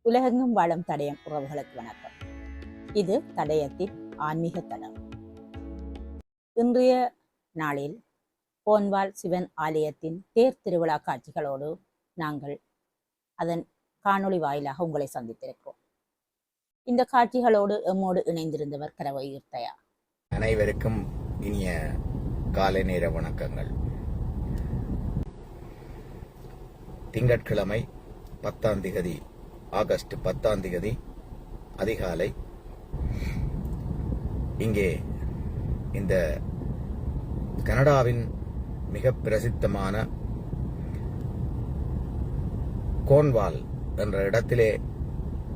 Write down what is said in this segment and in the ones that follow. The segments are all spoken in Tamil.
உலகெங்கும் வாழும் தடயம் உறவுகளுக்கு வணக்கம். இது தடயத்தின் ஆன்மீக தடம். இன்றைய நாளில் கோன்வால் சிவன் ஆலயத்தின் தேர் திருவிழா காட்சிகளோடு நாங்கள் அதன் காணொளி வாயிலாக உங்களை சந்தித்திருக்கிறோம். இந்த காட்சிகளோடு எம்மோடு இணைந்திருந்தவர் கரவையுர்த்தயா. அனைவருக்கும் இனிய காலை நேர வணக்கங்கள். திங்கட்கிழமை 10ஆம் திகதி ஆகஸ்ட் 10ஆம் திகதி அதிகாலை இங்கே இந்த கனடாவின் மிக பிரசித்தமான கோன்வால் என்ற இடத்திலே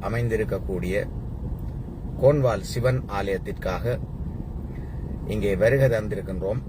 அமைந்திருக்கக்கூடிய கோன்வால் சிவன் ஆலயத்திற்காக இங்கே வருகை தந்திருக்கின்றோம்.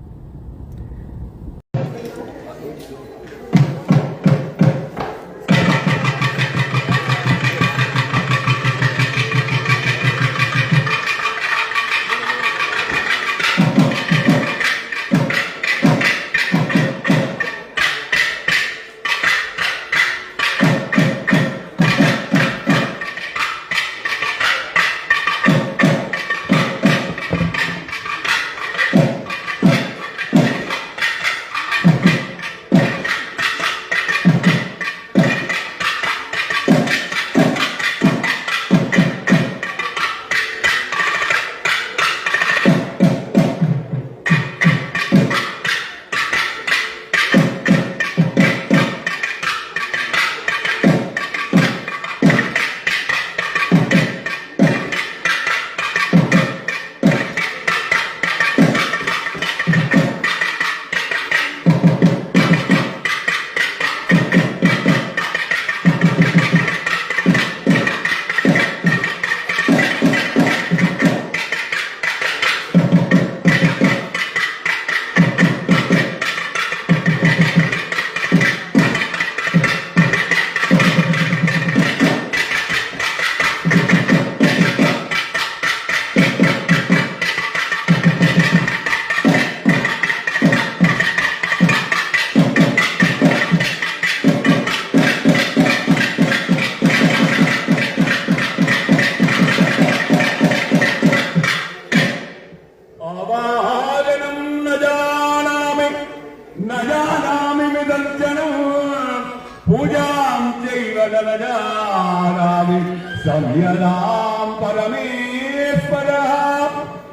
संयदां परमेश्वरः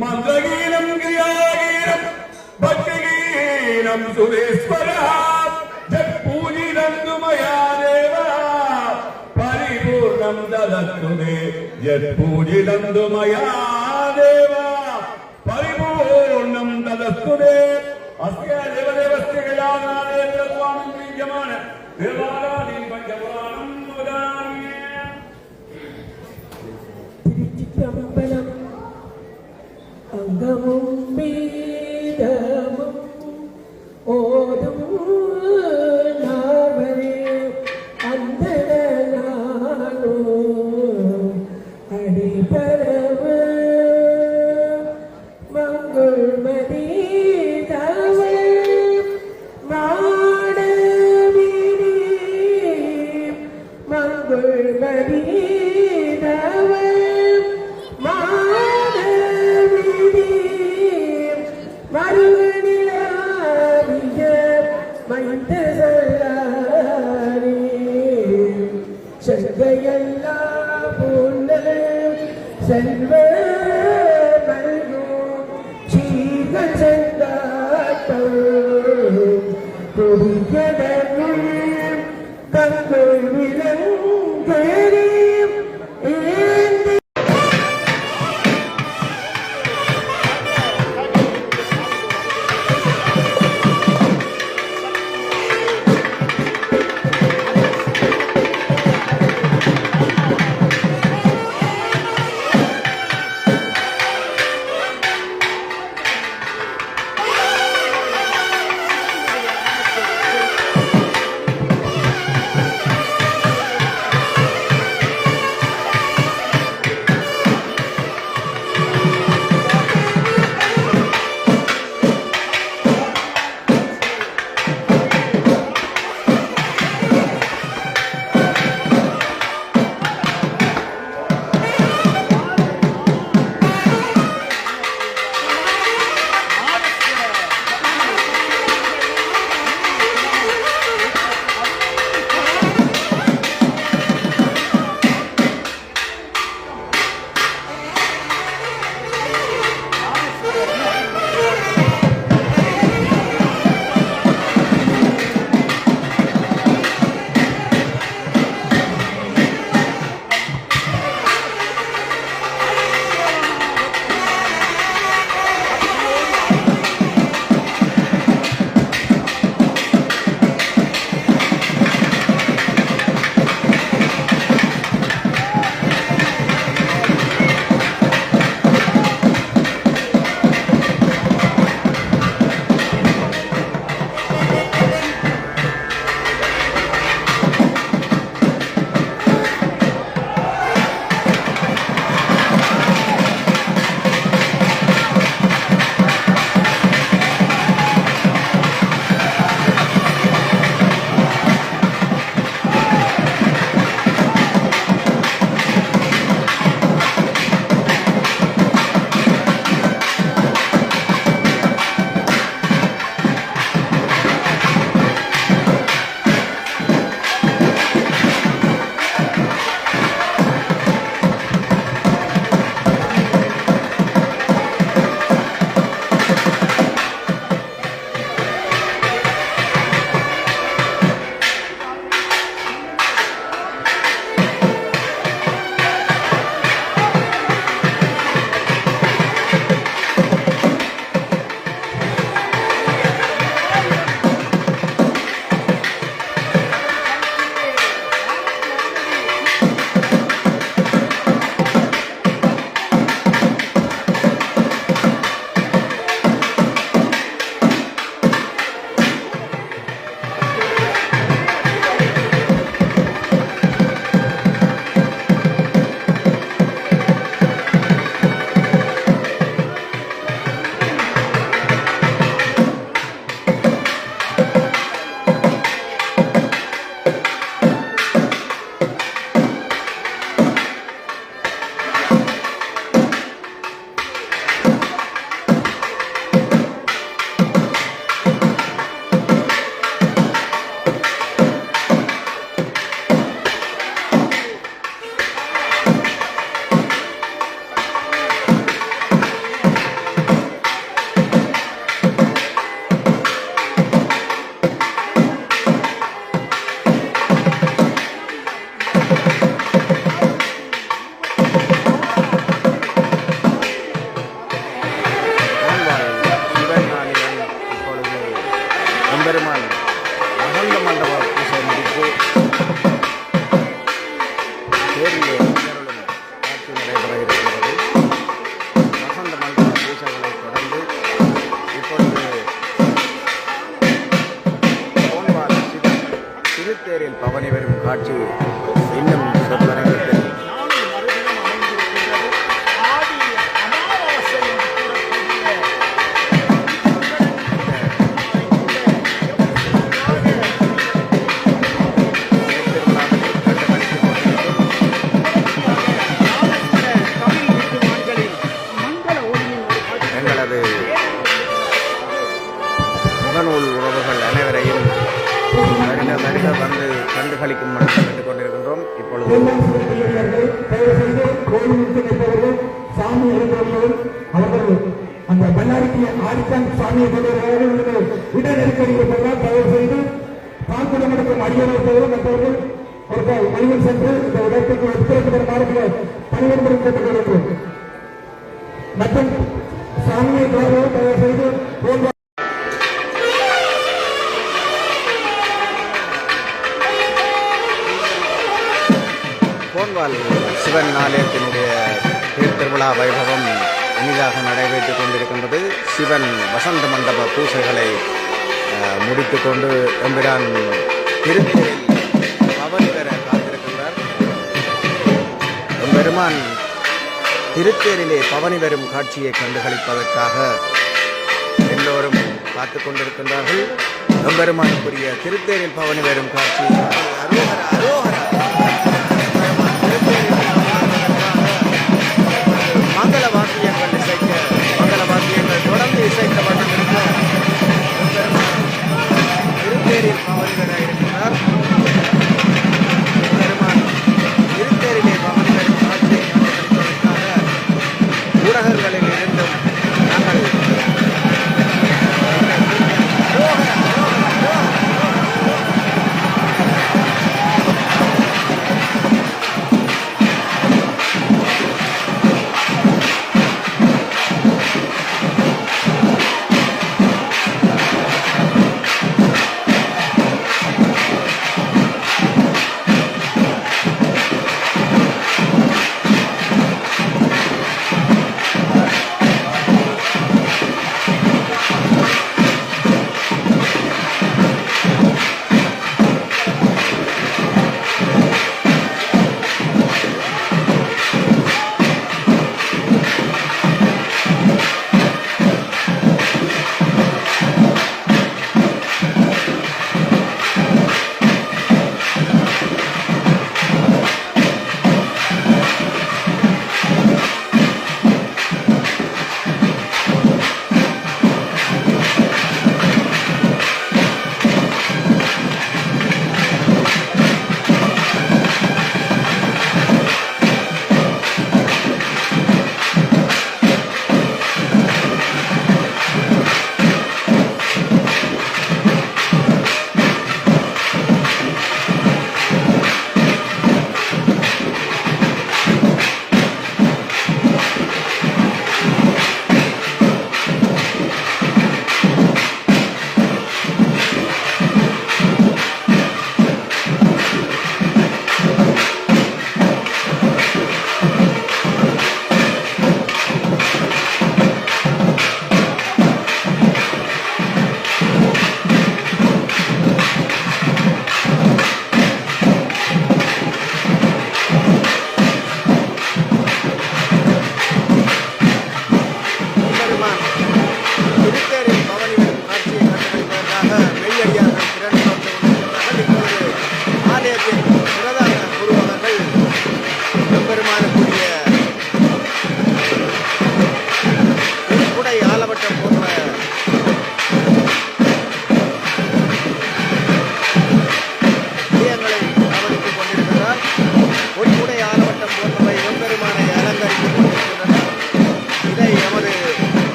मन्त्रगीनं क्रियागीनं भक्तिगीनं सुरेश्वरः जत्पूजितं तु मया देव परिपूर्णं ददतु मे यत्पूजितं तु मया देव परिपूर्णं ददतु मे अस्य देवदेवस्य गजानने तत्त्वानं क्रियमान देवानां पञ्चपुराणं वदामि திருச்சிற்றம்பலம். அங்கமும் பீடமும் ஓதும் நாவரே அந்தனானோ அடிபரவு மங்கள்மதி தவள் மாடவினி மங்கள்மதி செல்வ சீர்கள் சென்றாட்டம் கொடிக்கடனுள் கண்கள் விலங்கேறி வெளியில் சென்று இந்த இடத்துக்கு ஒத்துழைப்பு தருமாறு பணிபுரிந்து கேட்டுக்கொள்கிறோம். மற்றும் சாமியை தயவு செய்து போன்வால் சிவன் ஆலயத்தினுடைய தேர் திருவிழா வைபவம் இனிதாக நடைபெற்றுக் கொண்டிருக்கின்றது. சிவன் வசந்த மண்டப பூசைகளை முடித்துக் கொண்டு எம்பிரான் திருத்தேரில் பவனி பெற காத்திருக்கின்றார். எம்பெருமான் திருத்தேரிலே பவனி வரும் காட்சியை கண்டுகளிப்பதற்காக எல்லோரும் காத்துக் கொண்டிருக்கின்றார்கள். எம்பெருமானுக்குரிய திருத்தேரில் பவனி வரும் காட்சி அரோகர அரோகர மங்கள வாக்கியங்கள் இசைக்க, மங்கள வாக்கியங்கள் தொடர்ந்து இசைக்கப்பட்டிருக்க திருத்தேரில் பவனிவர இருக்கிறார். பெருமான் திருத்தேரிலே பவனிவரும் காட்சியை கண்டுபிடிப்பதற்காக ஊடகங்களில் இருந்தும் நாங்கள்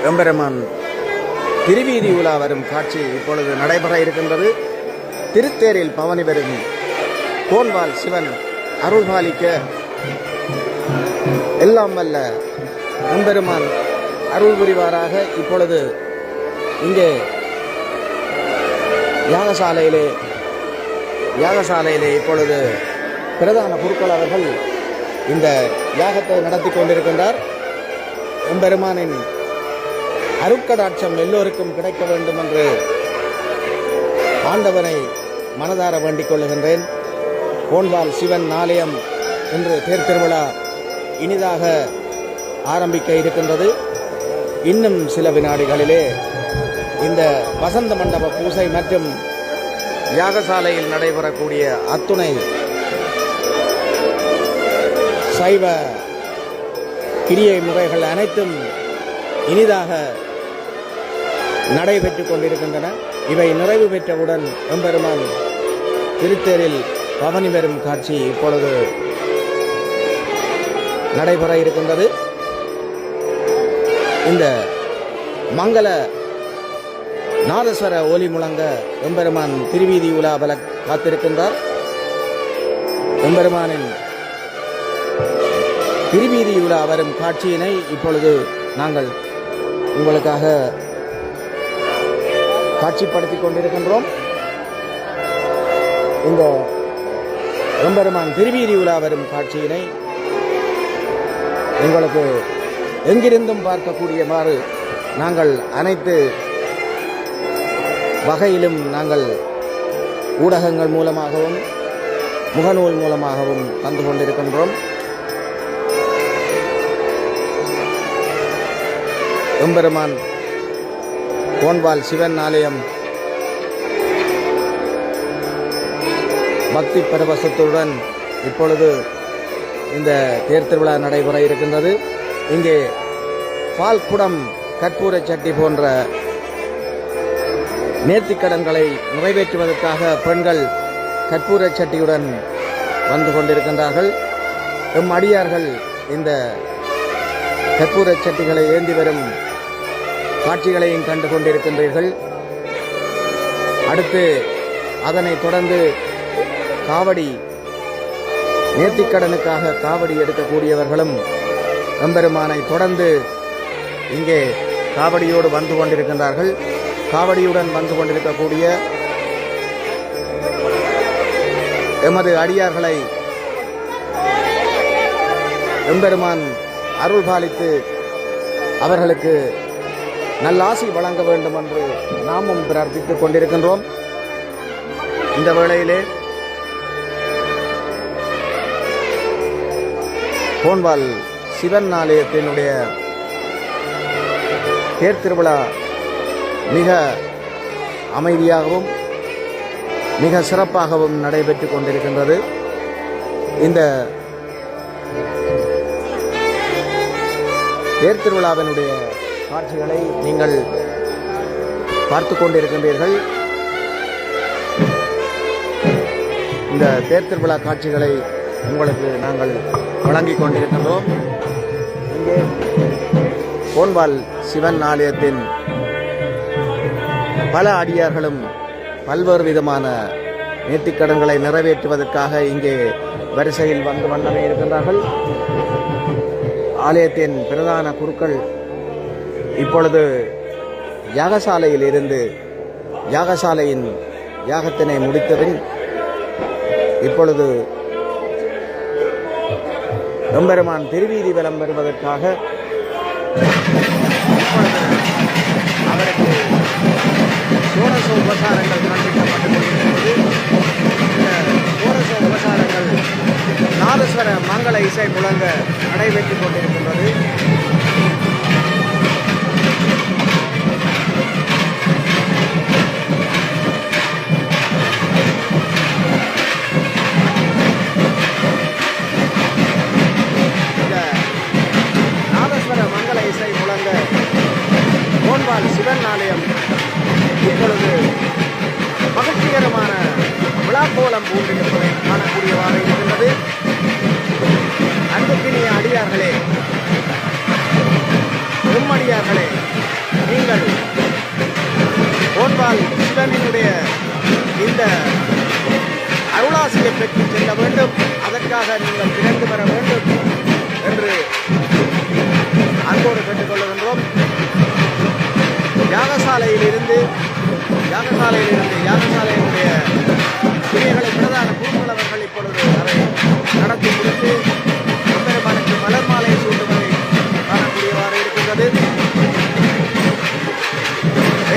எம்பெருமான் திருவீதி உலா வரும் காட்சி இப்பொழுது நடைபெற இருக்கின்றது. திருத்தேரில் பவனி வரும் கோன்வால் சிவன் அருள்பாலிக்க எல்லாம் வல்ல எம்பெருமான் அருள் புரிவாராக. இப்பொழுது இங்கே யாகசாலையிலே இப்பொழுது பிரதான குருக்கள் அவர்கள் இந்த யாகத்தை நடத்தி கொண்டிருக்கின்றார். எம்பெருமானின் அருட்கடாட்சம் எல்லோருக்கும் கிடைக்க வேண்டும் என்று ஆண்டவனை மனதார வேண்டிக் கொள்ளுகின்றேன். கோன்வால் சிவன் ஆலயம் இன்று தேர் திருவிழா இனிதாக ஆரம்பிக்க இருக்கின்றது. இன்னும் சில வினாடிகளிலே இந்த வசந்த மண்டப பூசை மற்றும் யாகசாலையில் நடைபெறக்கூடிய அத்துணை சைவ கிரியை முறைகள் அனைத்தும் இனிதாக நடைபெற்றுக் கொண்டிருக்கின்றன. இவை நிறைவு பெற்றவுடன் எம்பெருமான் திருத்தேரில் பவனி வரும் காட்சி இப்பொழுது நடைபெற இருக்கின்றது. இந்த மங்கள நாதஸ்வர ஒலி முழங்க எம்பெருமான் திருவீதி உலாவல காத்திருக்கின்றார். எம்பெருமானின் திருவீதி உலா வரும் காட்சியினை இப்பொழுது நாங்கள் உங்களுக்காக காட்சிப்படுத்திக் கொண்டிருக்கின்றோம். இந்த எம்பெருமான் திருவீதி உலா வரும் காட்சியினை உங்களுக்கு எங்கிருந்தும் பார்க்கக்கூடியவாறு நாங்கள் அனைத்து வகையிலும் நாங்கள் ஊடகங்கள் மூலமாகவும் முகநூல் மூலமாகவும் தந்து கொண்டிருக்கின்றோம். எம்பெருமான் கோன்வால் சிவன் ஆலயம் பக்தி பரவசத்துடன் இப்பொழுது இந்த தேர் திருவிழா நடைபெற இருக்கின்றது. இங்கே பால்குடம் கற்பூர சட்டி போன்ற நேர்த்திக்கடன்களை நிறைவேற்றுவதற்காக பெண்கள் கற்பூர சட்டியுடன் வந்து கொண்டிருக்கின்றார்கள். எம் அடியார்கள் இந்த கற்பூர சட்டிகளை ஏந்தி வரும் காட்சிகளையும் கண்டு கொண்டிருக்கின்றீர்கள். அடுத்து அதனைத் தொடர்ந்து காவடி நேர்த்திக்கடனுக்காக காவடி எடுக்கக்கூடியவர்களும் எம்பெருமானை தொடர்ந்து இங்கே காவடியோடு வந்து கொண்டிருக்கின்றார்கள். காவடியுடன் வந்து கொண்டிருக்கக்கூடிய எமது அடியார்களை எம்பெருமான் அருள் பாலித்து அவர்களுக்கு நல்லாசி வழங்க வேண்டும் என்று நாமும் பிரார்த்தித்துக் கொண்டிருக்கின்றோம். இந்த வேளையிலே கோன்வால் சிவன் ஆலயத்தினுடைய தேர் திருவிழா மிக அமைதியாகவும் மிக சிறப்பாகவும் நடைபெற்றுக் கொண்டிருக்கின்றது. இந்த தேர் திருவிழாவினுடைய காட்சிகளை நீங்கள் பார்த்து கொண்டிருக்கின்றீர்கள். இந்த தேர் திருவிழா காட்சிகளை உங்களுக்கு நாங்கள் வழங்கிக் கொண்டிருக்கின்றோம். இங்கே கோன்வால் சிவன் ஆலயத்தின் பல அடியார்களும் பல்வேறு விதமான நேர்த்திக்கடன்களை நிறைவேற்றுவதற்காக இங்கே வரிசையில் வந்து வண்ணமே இருக்கின்றார்கள். ஆலயத்தின் பிரதான குருக்கள் இப்பொழுது யாகசாலையில் இருந்து யாகசாலையின் யாகத்தினை முடித்தபின் இப்பொழுது எம்பெருமான் திருவீதி வலம் வருவதற்காக அவருக்கு சோடச உபசாரங்கள் காண்பிக்கப்பட்டுக் கொண்டிருக்கிறது. இந்த சோடச உபசாரங்கள் நாதஸ்வர மங்கள இசை முழங்க நடைபெற்றுக் கொண்டிருக்கின்றது. கோன்வால் சிவன் ஆலயம் இப்பொழுது மகிழ்ச்சிகரமான விழாக்கோலம் பூண்டிருப்பதை காணக்கூடியவாக இருக்கின்றது. அன்புக்கினிய அடியார்களே, எம்மடியார்களே, பெற்று செல்ல வேண்டும். அதற்காக நீங்கள் திரண்டு வர வேண்டும் என்று அன்போடு கேட்டுக்கொள்கின்றோம். யாகசாலையிலிருந்து யாகசாலையினுடைய பிரிவுகளை பிரதான குருக்கள் அவர்கள் இப்பொழுது அதை நடத்தி முடித்து பெருமானுக்கு மலர் மாலை சூட்டுவதை காணக்கூடியவாறு இருக்கின்றது.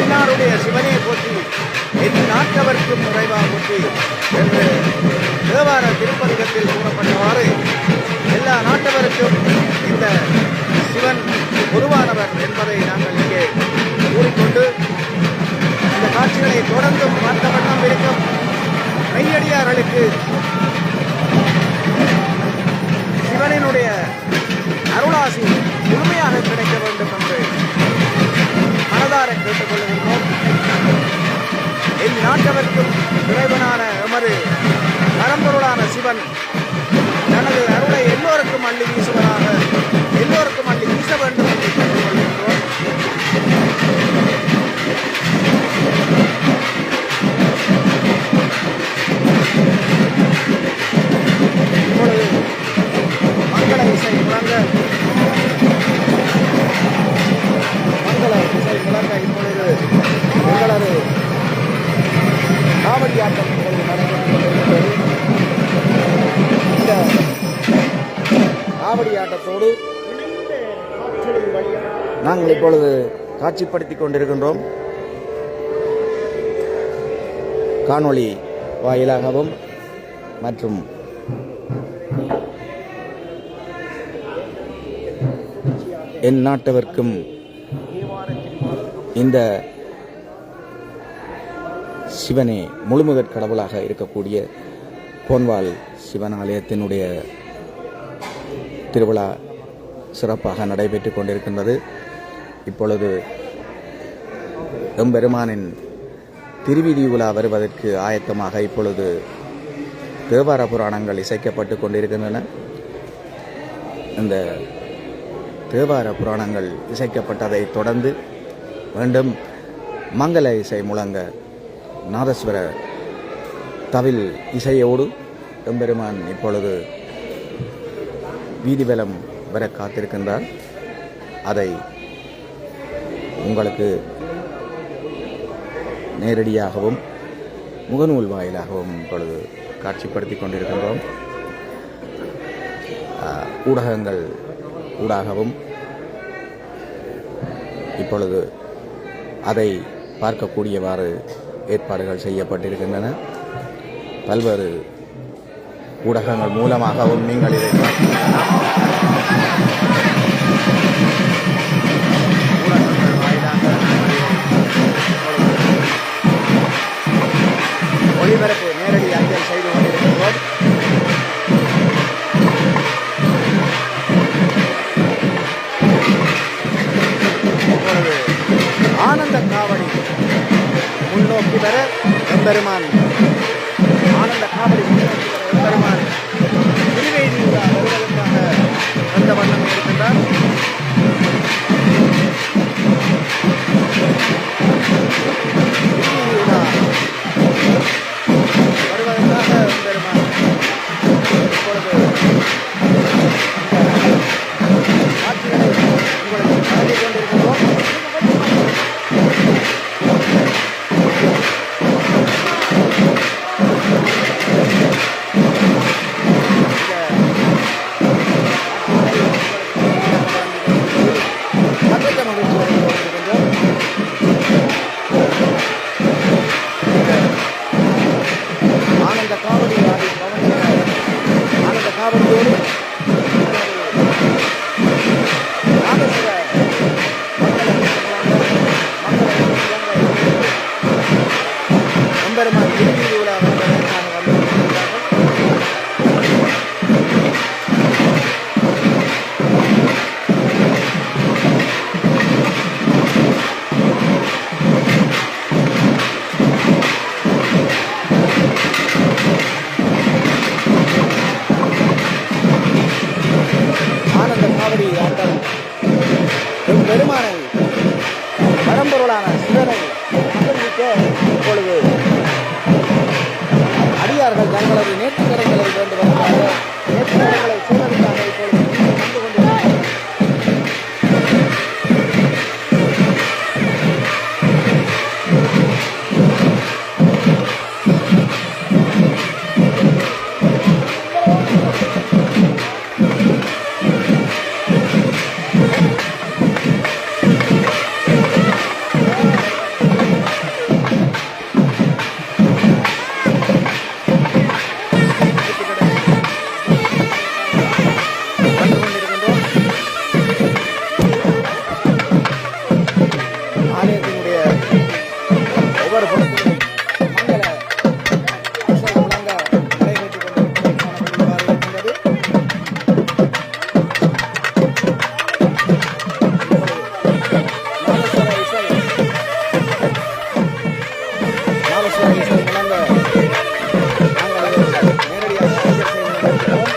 எல்லாருடைய சிவனே போற்றி, என் நாட்டவர்க்கும் நிறைவா போற்றி என்று தேவார திருப்பதிகத்தில் கூறப்பட்டவாறு எல்லா நாட்டவருக்கும் இந்த சிவன் பொதுவானவர் என்பதை நாங்கள் இங்கே கூறிக்கொண்டு இந்த காட்சிகளை தொடர்ந்து பார்த்த வண்ணம் இருக்கும் மெய்யடியார்களுக்கு சிவனினுடைய அருளாசி முழுமையாக கிடைக்க வேண்டும் என்று மனதார கேட்டுக்கொள்கின்றோம். இந்நாட்டவர்க்கும் இறைவனான எமது பரம்பொருளான சிவன் தனது அருளை எல்லோருக்கும் அள்ளி வீசுவதாக, எல்லோருக்கும் அள்ளி வீச வேண்டும் என்று கேட்டுக்கொள்கின்றோம். இப்பொழுது மங்கள இசை முழங்க இப்பொழுது எங்களது காவடி ஆட்டம் இப்பொழுது நடைபெறுகிறது. இந்த காவடி ஆட்டத்தோடு நாங்கள் இப்பொழுது காட்சிப்படுத்திக் கொண்டிருக்கின்றோம். காணொளி வாயிலாகவும் மற்றும் என் நாட்டவர்க்கும் இந்த சிவனே முழுமுதற் கடவுளாக இருக்கக்கூடிய கோன்வால் சிவன் ஆலயத்தினுடைய திருவிழா சிறப்பாக நடைபெற்று கொண்டிருக்கின்றது. இப்பொழுது எம்பெருமானின் திருவீதி உலா வருவதற்கு ஆயத்தமாக இப்பொழுது தேவார புராணங்கள் இசைக்கப்பட்டு கொண்டிருக்கின்றன. இந்த தேவார புராணங்கள் இசைக்கப்பட்டதை தொடர்ந்து மீண்டும் மங்கள இசை முழங்க நாதஸ்வர தவில் இசையோடு எம்பெருமான் இப்பொழுது வீதிவலம் வர காத்திருக்கின்றார். அதை உங்களுக்கு நேரடியாகவும் முகநூல் வாயிலாகவும் இப்பொழுது காட்சிப்படுத்தி கொண்டிருக்கின்றோம். ஊடகங்கள் ஊடாகவும் இப்பொழுது அதை பார்க்கக்கூடியவாறு ஏற்பாடுகள் செய்யப்பட்டிருக்கின்றன. பல்வேறு ஊடகங்கள் மூலமாகவும் நீங்கள் இதை ஊடகங்கள் வாயிலாக ஒளிபரப்பு நேரடி அஞ்சல் செய்து கொண்டிருக்கின்றோம். இப்பொழுது ஆனந்த காவடி முன்னோக்கி வர எம்பெருமான் ஆனந்த காவடி முன்னோக்கி வர எம்பெருமான் திருவேதி உலா வருவதற்காக வந்த வண்ணம் இருக்கின்றார். திருவேதி உலா வருவதற்காக எம்பெருமான் இப்பொழுது காட்சிகளை உங்களுக்கு வழங்கிக் கொண்டிருக்கின்றோம். ஆனந்த காவடி ஆனந்த காவடியோடு எம்பெருமான் திருவீதி உலா வருவதற்காக வந்திருக்கிறார்கள். ஆனந்த காவடி ஆட்டம் பெருமானை பரம்பொருளான சிவனை இப்பொழுது அடியார்கள் தங்களது தமது நேர்த்திக்கடன்களை வேண்டுவதற்காக நேர்த்திக்கடன்களை செய்வதற்காக இப்பொழுது வந்து கொண்டிருக்கிறார்கள். ஆலயத்தினுடைய ஒவ்வொரு புறத்திலும் மங்கள இசை முழங்க நடைபெற்றுக் கொண்டிருக்கின்றது. நாதஸ்வர இசை முழங்க நாங்கள் நேரடியாக அஞ்சல் செய்து கொண்டிருக்கிறோம்.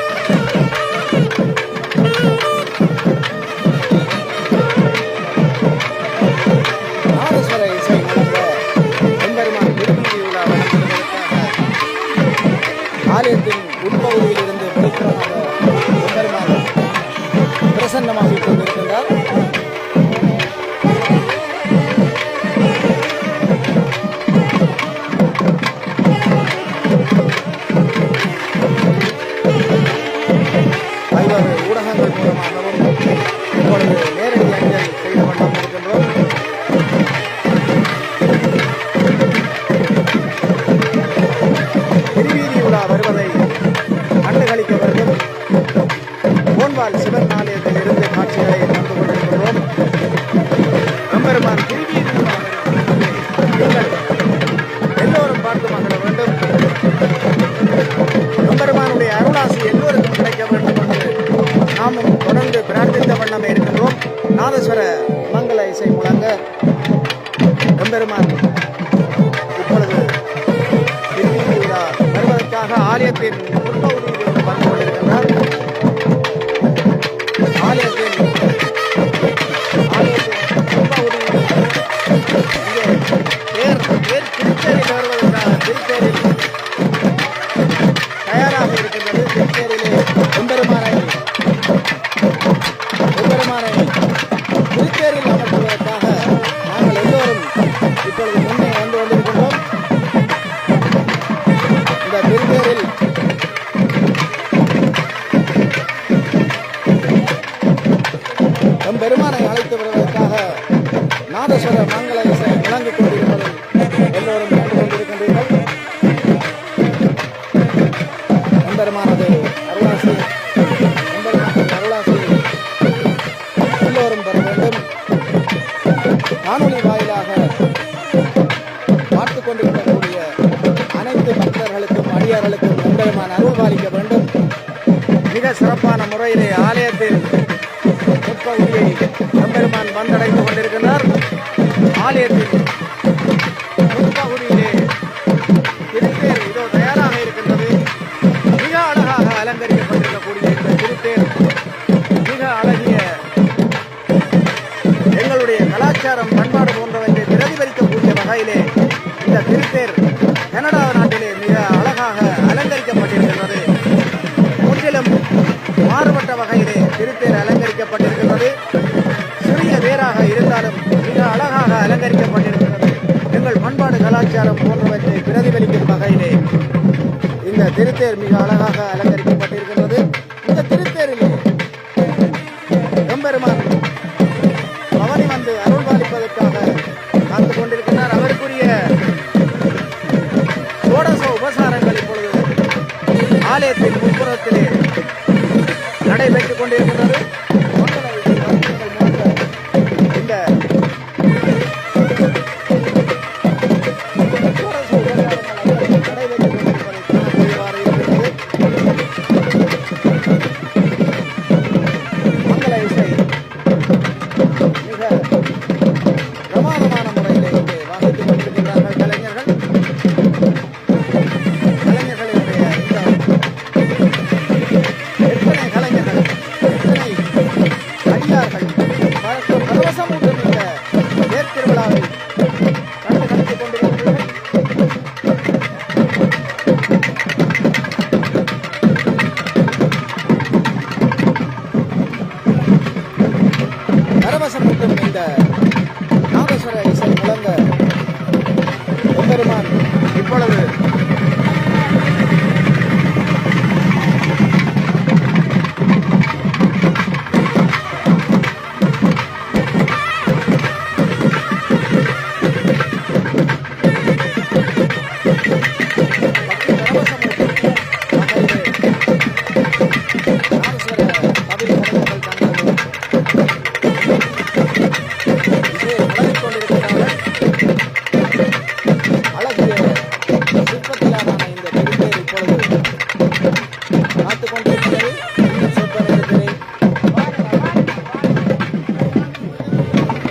நாதஸ்வர இசை முழங்க எம்பெருமான் திருப்பதி விழா வழங்குவதற்காக ஆலயத்தின் உட்பகுதியிலிருந்து வெளிப்புறமாக எம்பெருமான் பிரசன்னமாகிக் கொண்டிருக்கின்றார். பல்வேறு ஊடகங்கள் மூலமாகவும் இப்பொழுது நேரடி அஞ்சல் செய்து கொண்டு இருக்கின்றோம். திருவீதி விழா வருவதை கண்டுகளிக்க வேண்டும். போன்வால் சிவன் ஆலயத்தில் இருந்து காட்சிகளை தந்து கொண்டிருக்கிறோம். எம்பெருமான் திருவீதி விழா நீங்கள் எல்லோரும் பார்த்து மகிழ வேண்டும். எம்பெருமானுடைய அருளாசி எல்லோருக்கும் கிடைக்க வேண்டும் என்று நாமும் தொடர்ந்து பிரார்த்தித்த வண்ணமே இருக்கின்றோம். நாதஸ்வர மங்கள இசை முழங்க எம்பெருமான் இப்பொழுது திருவீதி விழா வருவதற்காக ஆலயத்தின் முற்பகுதியில் இருந்து வந்து கொண்டிருக்கின்றார். ஆலயத்தின் முற்பகுதியில் இங்கே திருத்தேரில் வருவதற்காக திருத்தேரில் தயாராக இருக்கின்றது. திருத்தேரிலே எம்பெருமானை திருத்தேரில் அமர்த்துவதற்காக நாங்கள் எல்லோரும் இப்பொழுது முன்னே வந்து கொண்டிருக்கின்றோம். இந்த திருத்தேரில் எம்பெருமானை அழைத்து வருவதற்காக நாதஸ்வர மங்கள இசை முழங்கிக் கொண்டிருப்பதை எல்லோரும் கண்டு கொண்டிருக்கின்றீர்கள். எம்பெருமானது அருளாசி எல்லோரும் பெற வேண்டும். காணொலி வாயிலாக பார்த்துக் கொண்டிருக்கக்கூடிய அனைத்து பக்தர்களுக்கும் அடியார்களுக்கும் எம்பெருமான் அருள் பாலிக்க வேண்டும். மிக சிறப்பான முறையிலே ஆலயத்தில் முற்பகுதியை எம்பெருமான் வந்தடைந்து கொண்டிருக்கிறார். ஆலயத்தில் முற்பகுதியிலே திருத்தேர் இதோ தயாராக இருக்கின்றது. மிக அழகாக அலங்கரிக்கப்பட்டிருக்கக்கூடிய இந்த திருத்தேர் மிக அழகிய எங்களுடைய கலாச்சாரம் பண்பாடு போன்றவற்றை பிரதிபலிக்கக்கூடிய வகையிலே இந்த திருத்தேர் கனடா நாட்டிலே மிக அழகாக அலங்கரிக்கப்பட்டிருக்கின்றது. முற்றிலும் மாறுபட்ட வகையிலே திருத்தேர் அலங்கரிக்கப்பட்டிருக்கின்றது. சிறிய தேராக இருந்தாலும் மிக அழகாக அலங்கரிக்கப்பட்டிருக்கிறது. எங்கள் பண்பாடு கலாச்சாரம் போன்றவற்றை பிரதிபலிக்கும் வகையிலே இந்த திருத்தேர் மிக அழகாக அலங்கரிக்கப்பட்டிருக்கின்றது. இந்த திருத்தேரிலே எம்பெருமான் பவனி வந்து அருள் பாலிப்பதற்காக காத்துக் கொண்டிருக்கிறார். அவருக்குரிய சோடச உபசாரங்கள் இப்பொழுது ஆலயத்தின் முன்புறத்திலே நடைபெற்றுக் கொண்டிருக்கிறது. இந்த சோடச உபசாரங்கள் நடைபெற்றுக் கொண்டிருப்பதை காணக்கூடியவாறு இருக்கிறது. மங்கள இசை மிக பிரமாதமான முறையில் இங்கே வாசித்துக் கொண்டிருக்கிறார்கள் கலைஞர்கள். கலைஞர்களுடைய இந்த எத்தனை கலைஞர்கள் எத்தனை மீண்டும் இந்த நாதஸ்வர இசை முழங்க எம்பெருமான் இப்பொழுது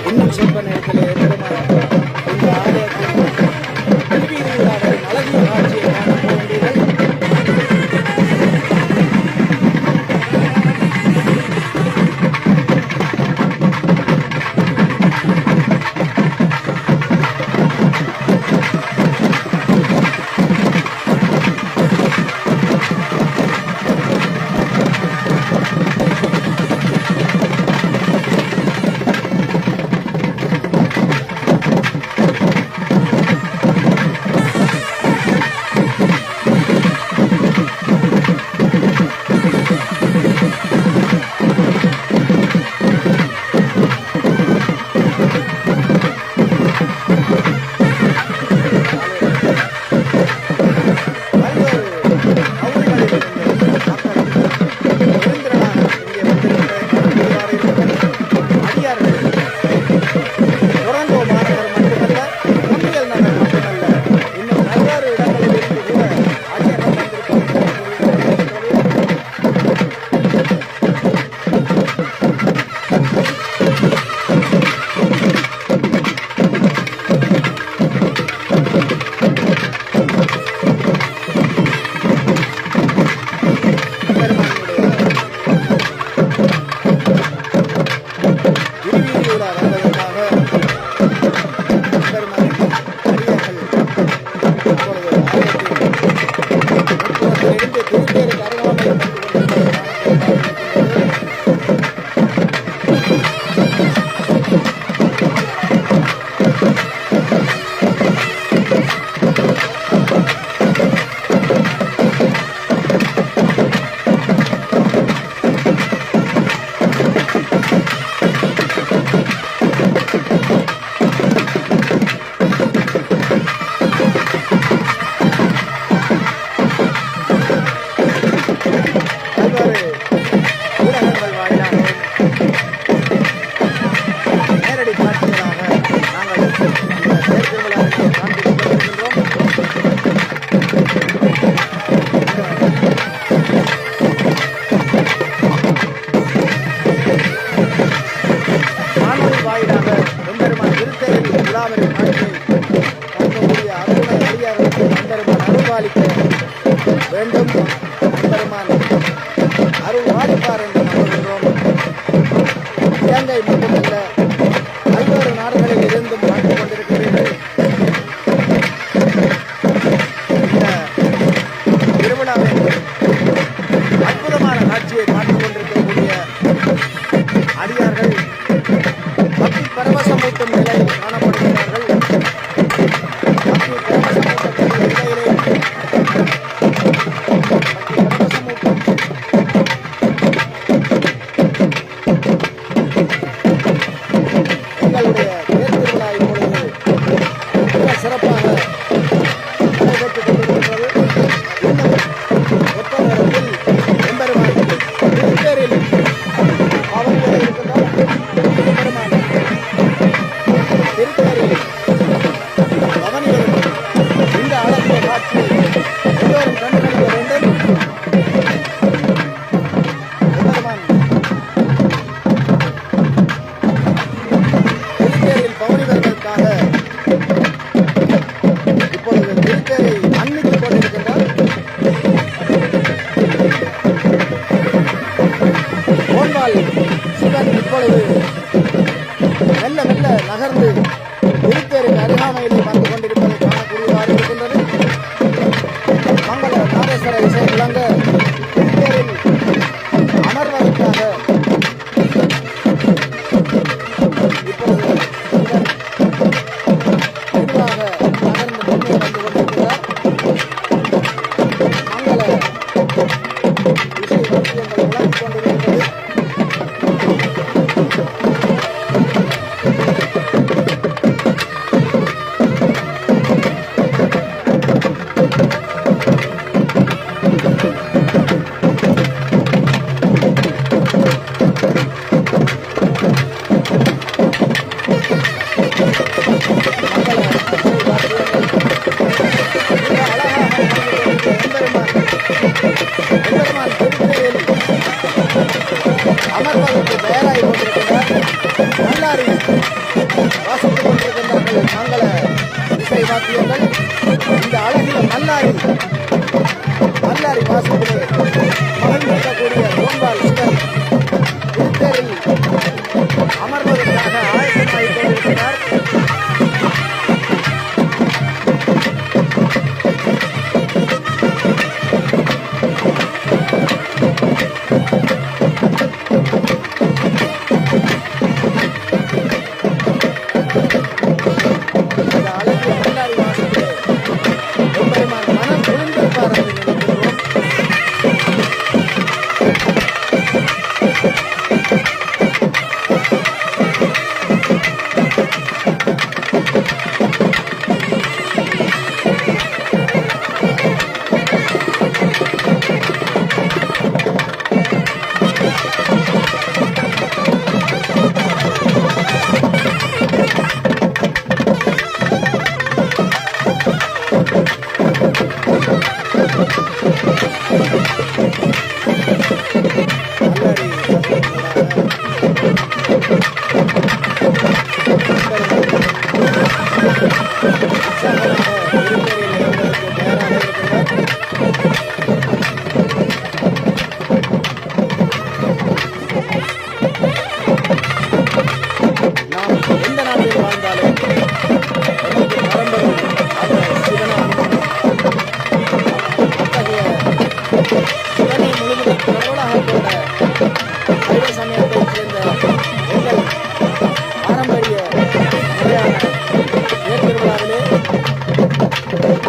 இன்னும் சொற்ப நேரத்திலே இந்த ஆலயத்தின் திருவீதியுலாவின் அழகிய காட்சியை காணப் போகின்றீர்கள். வேண்டும் பெருமான் அருள் வாழிப்பார் என்று நம்புகின்றோம். இலங்கை மட்டுமல்ல, பல்வேறு நாடுகளில் இருந்தும் பார்த்துக் கொண்டிருக்கிறீர்கள். இந்த திருவிழாவின் அற்புதமான காட்சியை பார்த்துக் கொண்டிருக்கக்கூடிய அடியார்கள் பக்தி பரவசமூட்டும் நிலையில் காணப்படுகிறார்கள். பக்தி பரவசமூட்டக்கூடிய நிலையிலே எங்களுடைய தேர் திருவிழா இப்பொழுது மிக சிறப்பாக நடைபெற்றுக் கொண்டிருக்கின்றது. இன்னும் ஒத்த நேரத்தில் எம்பெருமான் திருத்தேரில் அவர்கள் இருக்கின்றார். எம்பெருமான் திருத்தேரில் கவனிகளும் இந்த அழகிய காட்சியை எல்லோரும் கண்டுகளிக்க வேண்டும். எம்பெருமான் திருத்தேரில் பவனிகளுக்காக இப்பொழுது திருத்தேரை அன்னித்துக் கொண்டிருக்கின்றார். கோன்வால் சிவன் இப்பொழுது மெல்ல மெல்ல நகர்ந்து திருத்தேருக்கு அருகாமையில் வந்து கொண்டிருப்பதை காணக்கூடியவாறு இருக்கின்றது. மங்கள நாதேஸ்வர இசை விளங்க திருத்தேரில் அமர்வதற்காக அமர்வதற்கு தயாராகி கொண்டிருக்கிறார். நல்லாரி வாசித்துக் கொண்டிருக்கின்றார்கள் மங்கள இசை வாத்தியங்கள். இந்த அழகிய நல்லாரி வாசிப்பிலே மகிழ்ந்திருக்கக்கூடிய கோம்பால் சிவன் திருத்தேரில் அமர்வதற்காக ஆயத்தமாகிக் கொண்டிருக்கிறார்.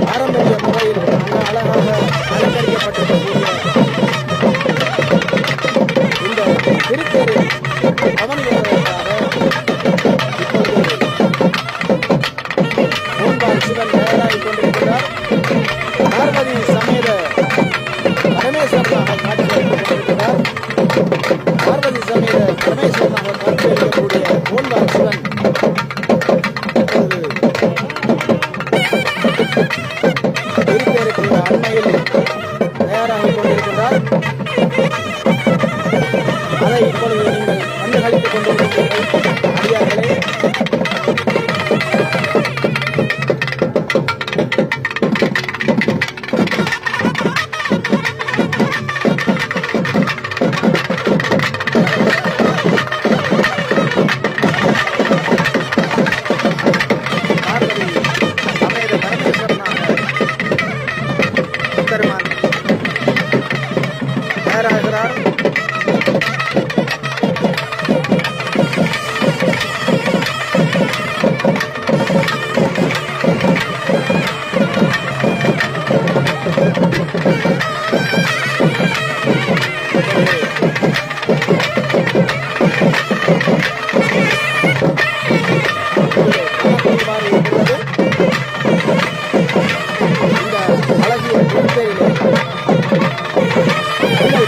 பாரம்பரிய முறையில் அழகாக அலங்கரிக்கப்பட்டிருக்கக்கூடிய இந்த திருத்தேரில் கவனிப்பதற்காக இப்பொழுது கோம்பால் சிவன் தயாராகிக் கொண்டிருக்கிறார். பார்வதி சமேத பரமேஸ்வரனாக காட்சியளித்துக் கொண்டிருக்கிறார். பார்வதி சமேத பரமேஸ்வரனாக காட்சியளிக்கக்கூடிய கோம்பால் சிவன் திருத்தேருக்கு அண்மையில் தயாராகிக் கொண்டிருக்கிறார். அதை இப்பொழுது நீங்கள் கண்டுகளித்துக் கொண்டிருக்கிறீர்கள் அடியார்களே. பெருமான் தயாராகிறார்.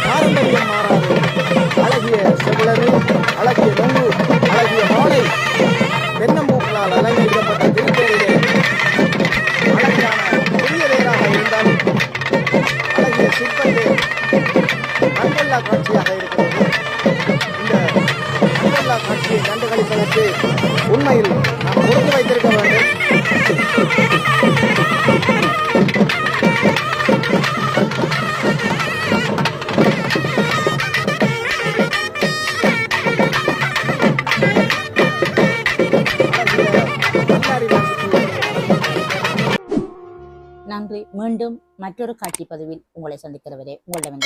பாரம்பரியம் மாறாது. அழகிய செவிலரு, அழகிய நொங்கு, அழகிய மாலை, தென்னம்பூக்களால் அலங்கரிக்கப்பட்ட திருத்தேரிலே அழகான பெரிய தேராக இருந்தாலும் அழகிய சிற்பத்தேர் கண்கொள்ளா காட்சியாக இருக்கிறது. இந்த கண்கொள்ளா காட்சியை கண்டுகளிப்பதற்கு உண்மையில் நாம் கொடுத்து வைத்திருக்க வேண்டும். நன்றி. மீண்டும் மற்றொரு காட்சி பதிவில் உங்களை சந்திக்கிறவரே உங்களிடம்